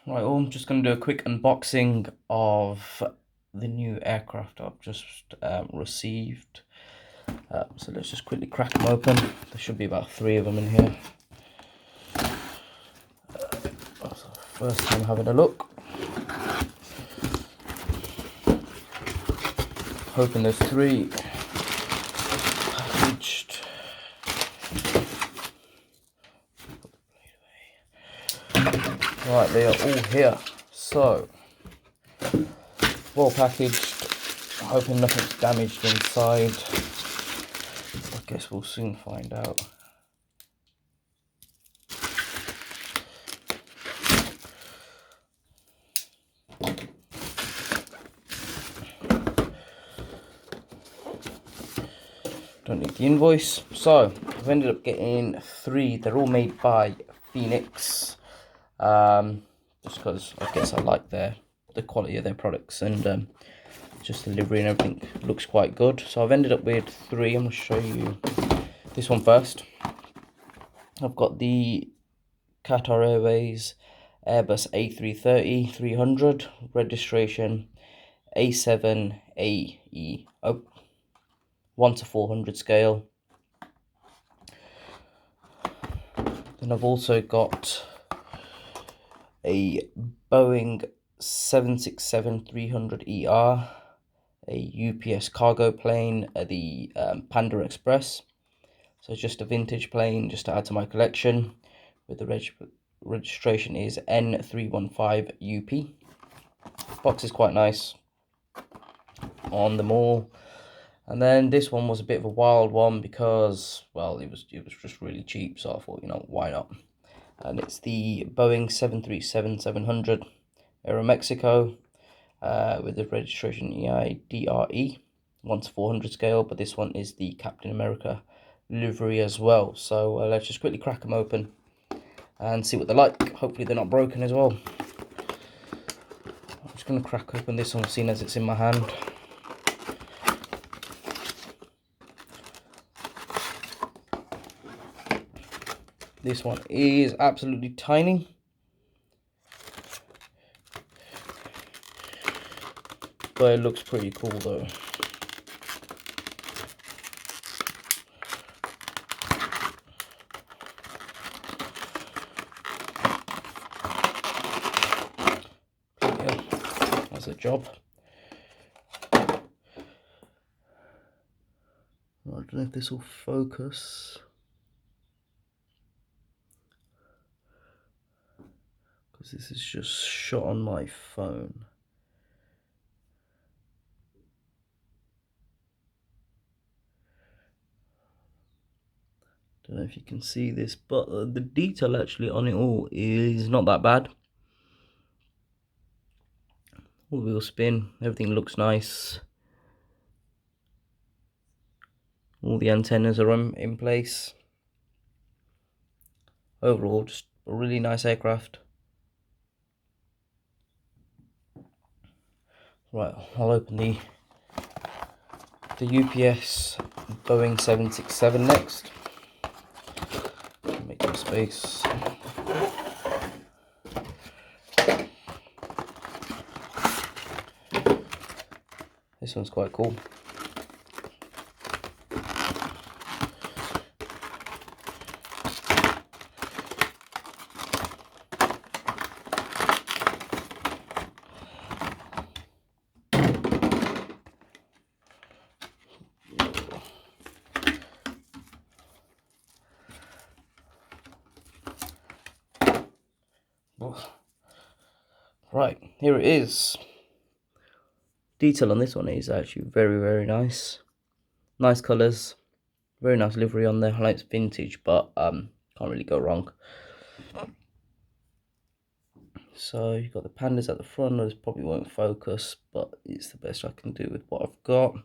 Right, well, I'm just going to do a quick unboxing of the new aircraft I've just received. So let's just quickly crack them open. There should be about 3 of them in here. So first time having a look. Hoping there's 3 packaged. Right, they are all here. So, well packaged. Hoping nothing's damaged inside. I guess we'll soon find out. Don't need the invoice. So I've ended up getting 3. They're all made by Phoenix. Just because I guess I like the quality of their products, and just delivery and everything looks quite good. So I've ended up with 3. I'm going to show you this one first. I've got the Qatar Airways Airbus A330 300, registration A7AE, 1:400 scale. Then I've also got a Boeing 767-300ER, a UPS cargo plane, the Panda Express. So just a vintage plane just to add to my collection, with the registration is N315UP. Box is quite nice on them all. And then this one was a bit of a wild one because, well, it was just really cheap, so I thought, why not? And it's the Boeing 737-700 Aeromexico, with the registration EIDRE, 1:400 scale, but this one is the Captain America livery as well. So let's just quickly crack them open and see what they're like. Hopefully they're not broken as well. I'm just going to crack open this one, seeing as it's in my hand. This one is absolutely tiny. But it looks pretty cool though. Yeah, that's a job. I don't know if this will focus. Because this is just shot on my phone. Don't know if you can see this, but the detail actually on it all is not that bad. All the wheel spin, everything looks nice. All the antennas are in place. Overall, just a really nice aircraft. Right, I'll open the UPS Boeing 767 next. Make some space. This one's quite cool. Right, here it is. Detail on this one is actually very, very nice. Nice colours, very nice livery on there. I like it's vintage, but can't really go wrong. So you've got the pandas at the front. This probably won't focus, but it's the best I can do with what I've got.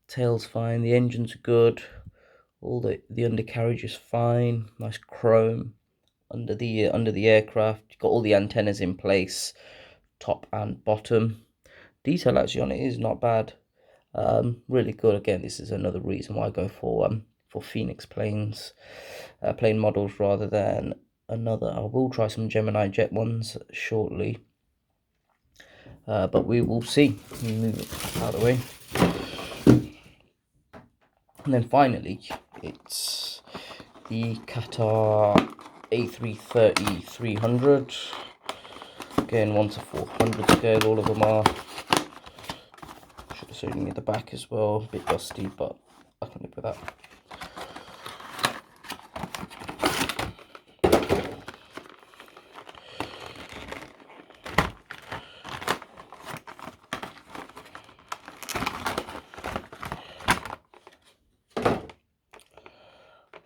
Tail's fine, the engines are good. All the undercarriage is fine. Nice chrome under the aircraft. You've got all the antennas in place, top and bottom. Detail actually on it is not bad. Really good. Again, this is another reason why I go for Phoenix planes. plane models rather than another. I will try some Gemini Jet ones shortly, but we will see. Move it out of the way. And then finally, it's the Qatar A330 300. Again, 1 to 400 scale, all of them are. Should have shown you the back as well, a bit dusty, but I can live with that.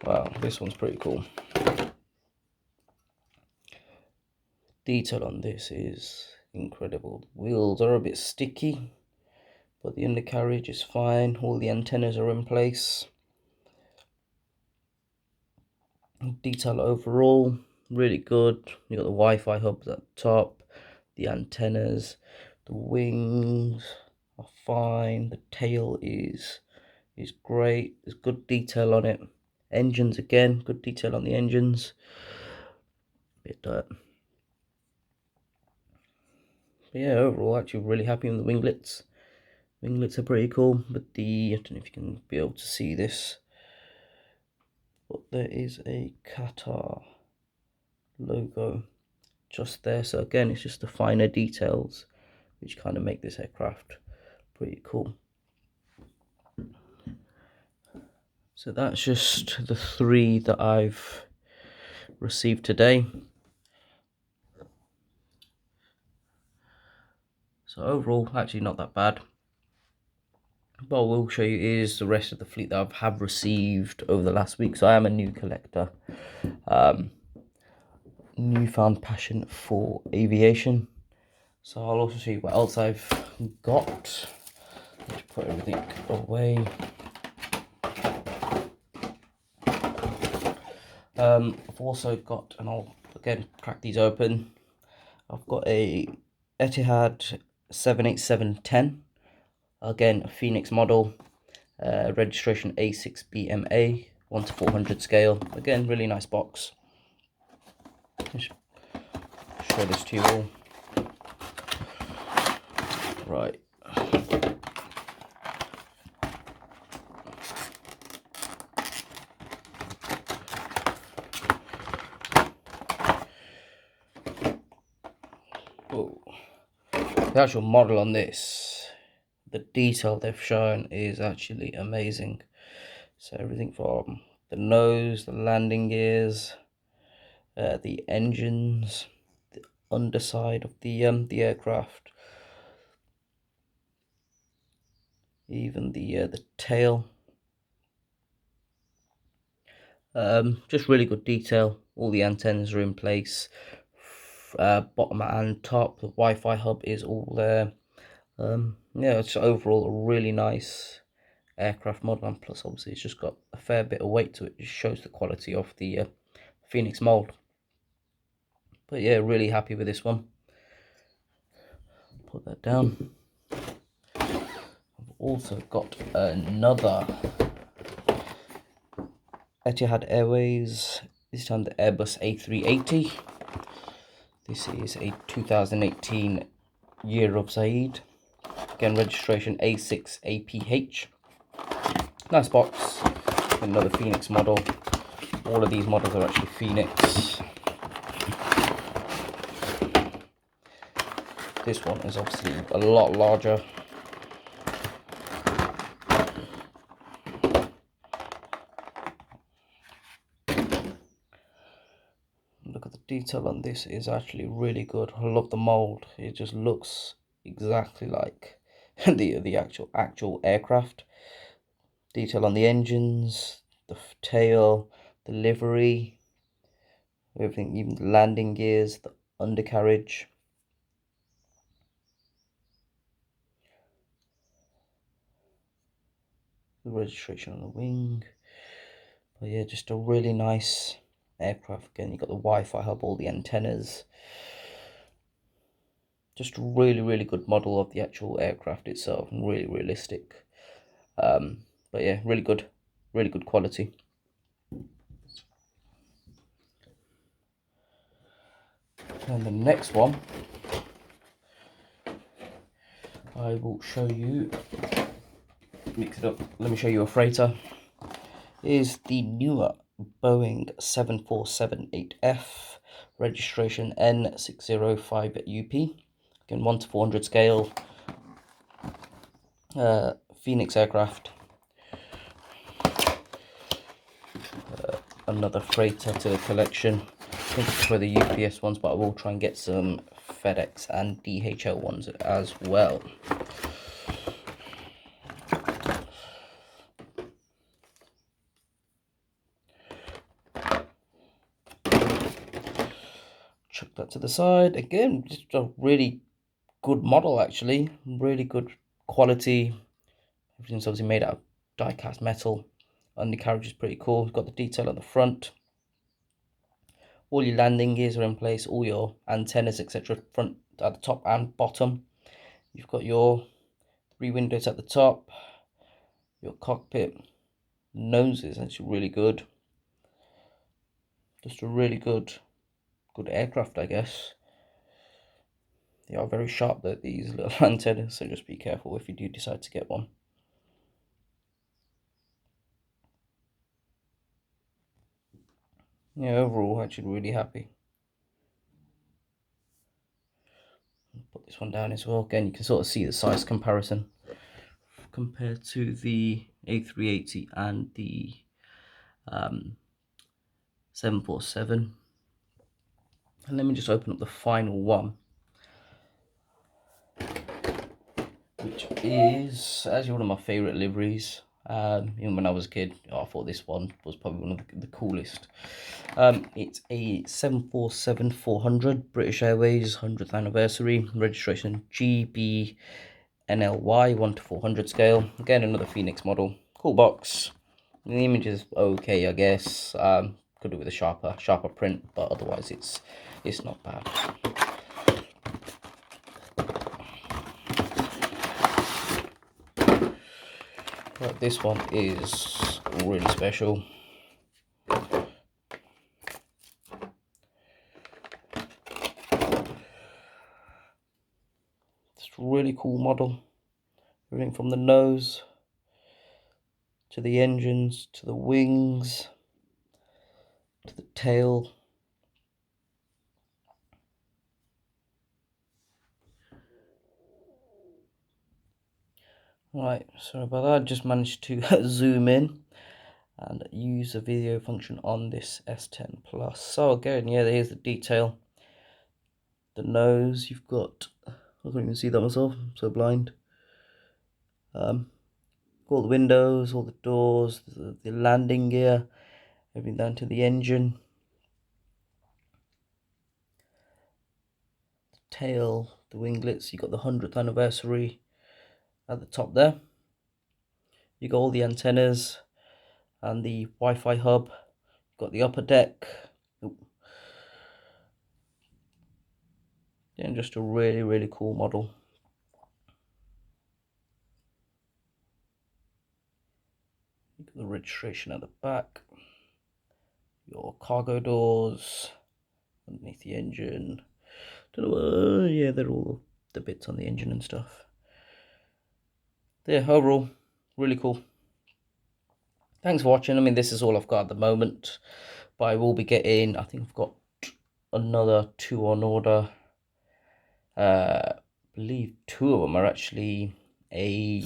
Wow, this one's pretty cool. Detail on this is incredible. Wheels are a bit sticky, but the undercarriage is fine. All the antennas are in place. Detail overall, really good. You got the Wi-Fi hubs at the top, the antennas, the wings are fine. The tail is great. There's good detail on it. Engines again, good detail on the engines. Bit dirt. But yeah, overall, actually really happy with the winglets. Winglets are pretty cool, but I don't know if you can be able to see this, but there is a Qatar logo just there. So again, it's just the finer details which kind of make this aircraft pretty cool. So that's just the 3 that I've received today. So overall, actually not that bad. What I will show you is the rest of the fleet that I have received over the last week. So I am a new collector. Newfound passion for aviation. So I'll also show you what else I've got. Let's put everything away. I've also got, and I'll again crack these open. I've got a Etihad 787-10, again a Phoenix model, registration A6BMA, 1 to 400 scale. Again, really nice box. Just show this to you all. Right. Oh. The actual model on this, the detail they've shown is actually amazing. So everything from the nose, the landing gears, the engines, the underside of the aircraft, even the tail. Just really good detail. All the antennas are in place. Bottom and top, the Wi-Fi hub is all there. Yeah, it's overall a really nice aircraft model, and plus obviously it's just got a fair bit of weight to it. It just shows the quality of the Phoenix mold. But yeah, really happy with this one. Put that down. I've also got another Etihad Airways, this time the Airbus A380. This is a 2018 year of Saeed. Again, registration A6APH. Nice box. Another Phoenix model. All of these models are actually Phoenix. This one is obviously a lot larger. Look at the detail on this, is actually really good. I love the mold. It just looks exactly like the actual aircraft. Detail on the engines, the tail, the livery, everything, even the landing gears, the undercarriage. The registration on the wing. But yeah, just a really nice aircraft. Again, you got the Wi-Fi hub, all the antennas. Just a really good model of the actual aircraft itself, and really realistic. But yeah, really good quality. And the next one I will show you, mix it up, let me show you a freighter, is the newer Boeing 747-8F, registration N605UP, again 1 to 400 scale, Phoenix aircraft. Another freighter to the collection. I think it's for the UPS ones, but I will try and get some FedEx and DHL ones as well. Chuck that to the side. Again, just a really good model, actually. Really good quality. Everything's obviously made out of die-cast metal. Undercarriage is pretty cool. We've got the detail at the front. All your landing gears are in place. All your antennas, etc. Front, at the top and bottom. You've got your 3 windows at the top. Your cockpit. Nose is actually really good. Just a really good aircraft, I guess. They are very sharp, though, these little antennas, so just be careful if you do decide to get one. Yeah, overall, actually really happy. Put this one down as well. Again, you can sort of see the size comparison compared to the A380 and the 747. And let me just open up the final one, which is actually one of my favourite liveries. Even when I was a kid, I thought this one was probably one of the coolest. It's a 747-400 British Airways 100th anniversary, registration GBNLY 1 to 400 scale. Again, another Phoenix model. Cool box. The image is okay, I guess. Could do with a sharper print, but otherwise it's not bad. Right, this one is really special. It's a really cool model. Everything from the nose to the engines to the wings to the tail. Right, sorry about that. I just managed to zoom in and use the video function on this S10 Plus. So again, yeah, here's the detail. The nose, you've got, I can't even see that myself, I'm so blind. All the windows, all the doors, the landing gear, everything down to the engine. The tail, the winglets, you got the 100th anniversary at the top there. You got all the antennas and the Wi-Fi hub. You've got the upper deck. And just a really cool model. You got the registration at the back. Your cargo doors underneath the engine. Don't know, yeah, they're all the bits on the engine and stuff. Yeah, overall, really cool. Thanks for watching. I mean, this is all I've got at the moment, but I will be getting, I think I've got another 2 on order. I believe 2 of them are actually a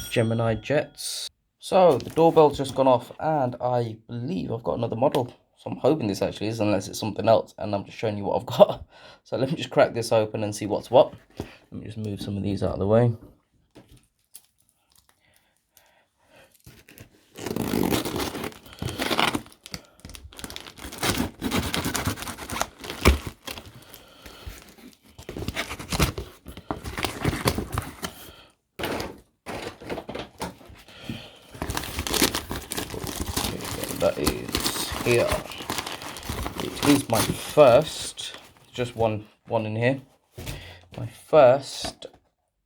Gemini Jets. So the doorbell's just gone off, and I believe I've got another model. So I'm hoping this actually is, unless it's something else, and I'm just showing you what I've got. So let me just crack this open and see what's what. Let me just move some of these out of the way. That is here. It is my first, just one in here. My first,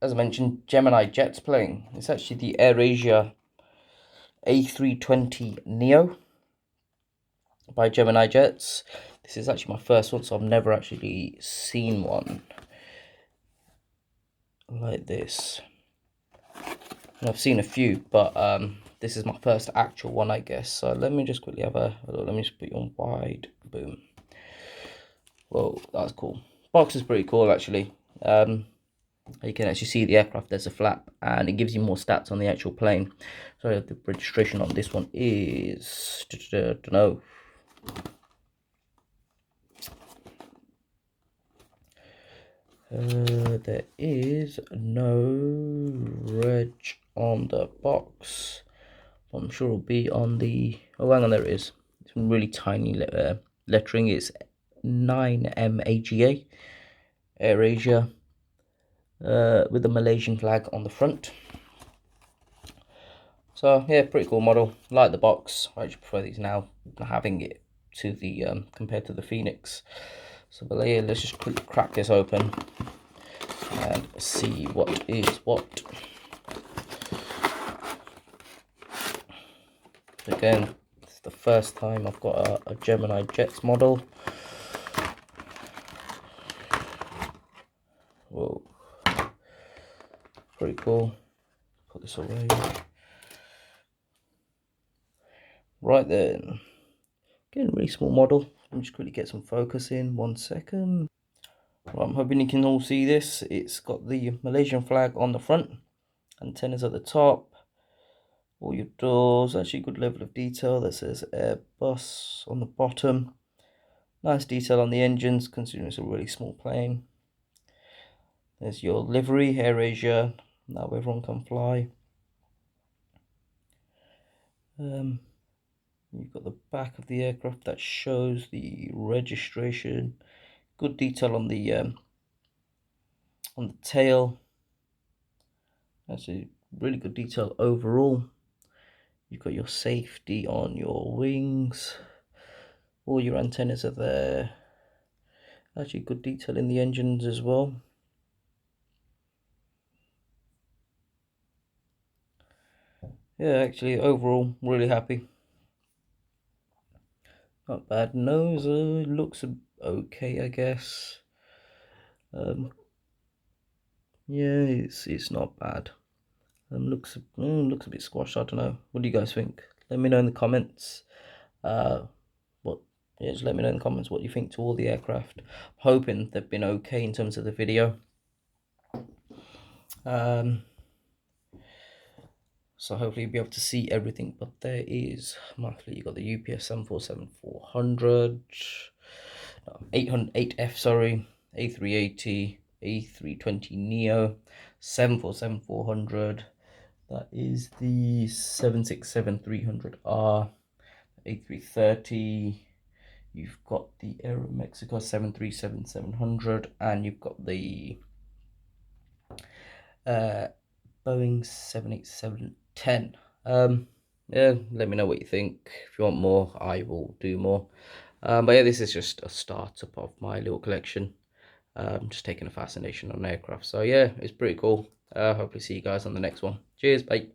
as I mentioned, Gemini Jets plane. It's actually the AirAsia A320 Neo by Gemini Jets. This is actually my first one, so I've never actually seen one like this. And I've seen a few, but this is my first actual one, I guess. So let me just quickly have a look. Let me just put you on wide. Boom. Whoa, that's cool. Box is pretty cool, actually. You can actually see the aircraft. There's a flap, and it gives you more stats on the actual plane. So the registration on this one is, don't know. There is no reg on the box. I'm sure it'll be on the, oh hang on, there it is. It's really tiny lettering. It's 9MAGA, AirAsia, with the Malaysian flag on the front. So yeah, pretty cool model. Like the box. I actually prefer these now, having it to the compared to the Phoenix. So but yeah, let's just quickly crack this open and see what is what. Again, it's the first time I've got a Gemini Jets model. Whoa, pretty cool. Put this away. Right then, again, really small model. Let me just quickly get some focus in. 1 second. Right, I'm hoping you can all see this. It's got the Malaysian flag on the front, antennas at the top, all your doors, actually good level of detail. That says Airbus on the bottom. Nice detail on the engines, considering it's a really small plane. There's your livery, AirAsia, now everyone can fly. You've got the back of the aircraft that shows the registration. Good detail on the tail. Actually, really good detail overall. You've got your safety on your wings. All your antennas are there. Actually, good detail in the engines as well. Yeah, actually, overall, really happy. Not bad. Nose looks okay, I guess. Yeah, it's not bad. Looks a bit squashed. I don't know. What do you guys think? Let me know in the comments. Just let me know in the comments what you think to all the aircraft. I'm hoping they've been okay in terms of the video. So hopefully you'll be able to see everything. But there is monthly. You got the UPS 747-400, 808F, sorry, A380, A320 Neo, 747-400. That is the 767-300R, A330. You've got the Aeromexico 737-700, and you've got the Boeing 787-10. Yeah, let me know what you think. If you want more, I will do more. But yeah, this is just a startup of my little collection. Just taking a fascination on aircraft. So yeah, it's pretty cool. Hopefully see you guys on the next one. Cheers, bye.